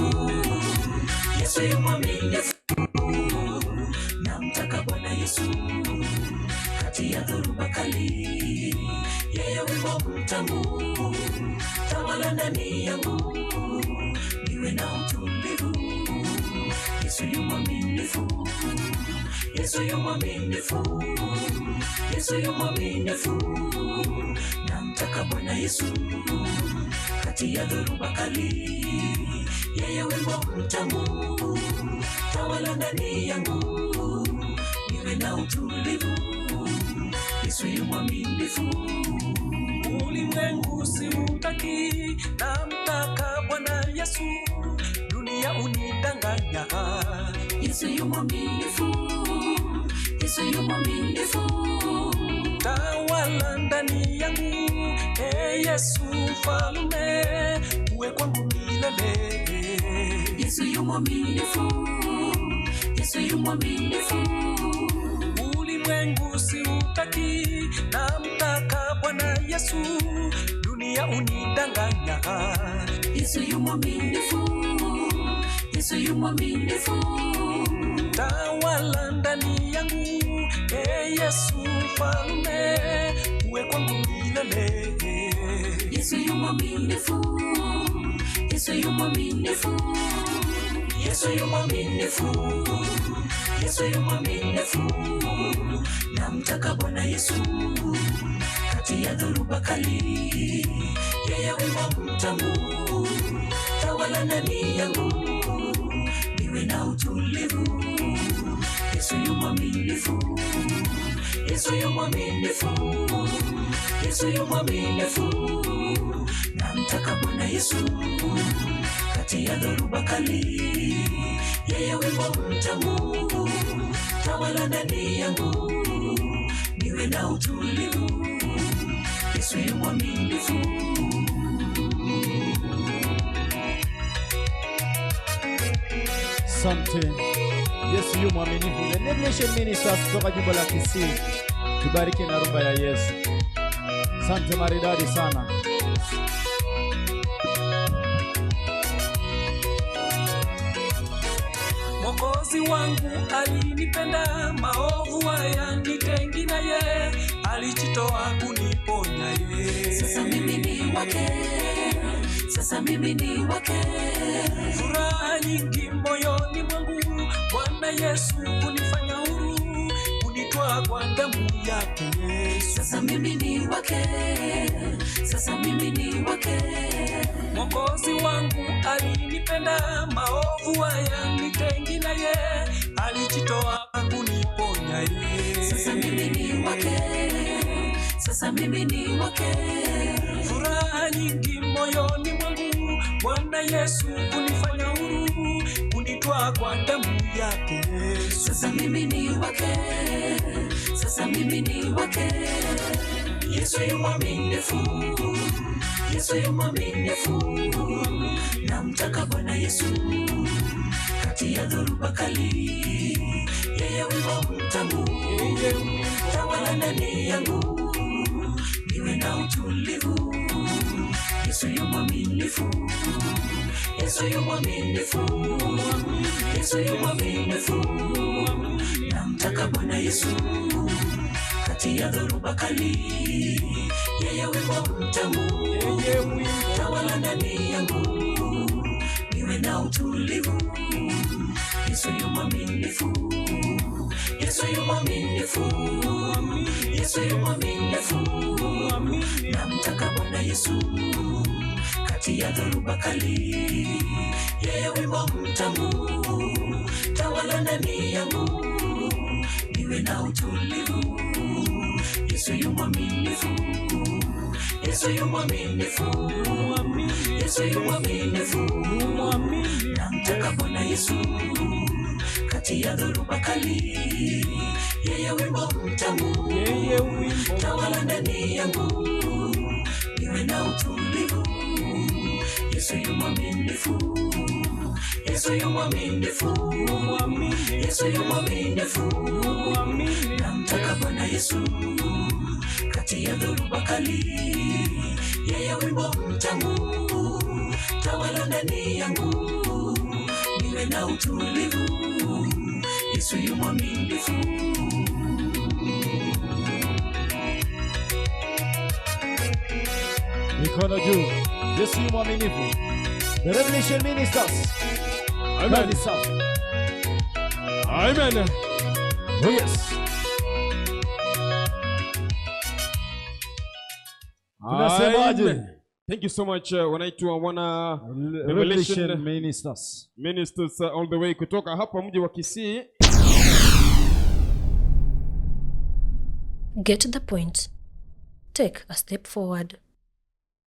mwaminifu, Yesu yu mwaminifu. Namtaka Bwana Yesu kati ya dhoruba kali, yeye wimbo mtamu, tawala ndani yangu, niwe na utulivu. Yesu yu mwaminifu, Yesu yu mwaminifu, Yesu yu mwaminifu. Namtaka Bwana Yesu kati ya dhoruba kali, yeye wimbo mtamu, tawala ndani yangu, niwe na utulivu. Yesu yu mwaminifu. Ulimwengu siutaki, namtaka Bwana Yesu, dunia unidanganya. Yesu yu mwaminifu, Yesu yu mwaminifu, tawala ndani yangu. Yesu mfalme, uwe kwangu milele. Yesu yu mwaminifu, Yesu yu mwaminifu. Ulimwengu siutaki, namtaka Bwana Yesu, dunia unidanganya. Yesu yu mwaminifu, Yesu yu mwaminifu, tawala ndani yangu. Yesu mfalme, uwe kwangu milele. Yesu yu mwaminifu, Yesu yu mwaminifu, Yesu yu mwaminifu, Yesu yu mwaminifu. Namtaka Bwana Yesu kati ya dhoruba kali, yeye wimbo mtamu, tawala ndani yangu, niwe na utulivu. Yesu yu mwaminifu, Yesu yu mwaminifu, Yesu yu mwaminifu. Namtaka Bwana Yesu kati ya dhoruba kali, yeye wimbo mtamu, tawala ndani yangu, niwe na utulivu. Yesu yu mwaminifu. Asante. Yesu yu mwaminifu. The Nation Ministers kutoka jimbo la Kisii, tubariki na rumba ya Yesu. Asante maridadi sana. Mwokozi wangu alinipenda, maovu haya nitengi naye, alijitoa kuniponya ye. Sasa mimi ni wake, sasa mimi ni wake. Furaha nyingi moyoni mwangu, Bwana Yesu kunifanya huru, kunitoa kwa damu yake Yesu. Sasa mimi ni wake, sasa mimi ni wake. Mwokozi wangu alinipenda, maovu haya nitengi naye, alijitoa kuniponya ye. Sasa mimi ni wake, sasa mimi ni wake. Furaha nyingi moyoni mwangu, Bwana Yesu kunifanya huru, kunitoa kwa damu yake Yesu. Sasa mimi ni wake, sasa mimi ni wake. Yesu yu mwaminifu, Yesu yu mwaminifu. Namtaka Bwana Yesu kati ya dhoruba kali, yeye wimbo mtamu, tawala ndani yangu, niwe na utulivu. Yesu yu mwaminifu, Yesu yu mwaminifu, Yesu yu mwaminifu. Namtaka Bwana Yesu kati ya dhoruba kali, yeye wimbo mtamu, tawala ndani yangu, niwe na utulivu. Yesu yu mwaminifu, Yesu yu mwaminifu, Yesu yu mwaminifu. Namtaka Bwana Yesu kati ya dhoruba kali, yeye wimbo mtamu, tawala ndani yangu, niwe na utulivu. Yesu yu mwaminifu, Yesu yu mwaminifu, Yesu yu mwaminifu. Namtaka Bwana Yesu kati ya dhoruba kali, yeye wimbo mtamu, tawala ndani yangu, niwe na utulivu. Yesu yu mwaminifu, Yesu yu mwaminifu, Yesu yu mwaminifu. Namtaka Bwana Yesu kati ya dhoruba kali, yeye wimbo mtamu, tawala ndani yangu, uwe na utulivu, Yesu yu mwaminifu. Mikono juu. Yesu yu mwaminifu. The Revelation Ministers. Amen. Amen. Oh yes. Tunasemaje? Thank you so much. Wanaitwa wana Revelation Ministers. Ministers all the way kutoka hapa mji wa Kisii. Get the point. Take a step forward.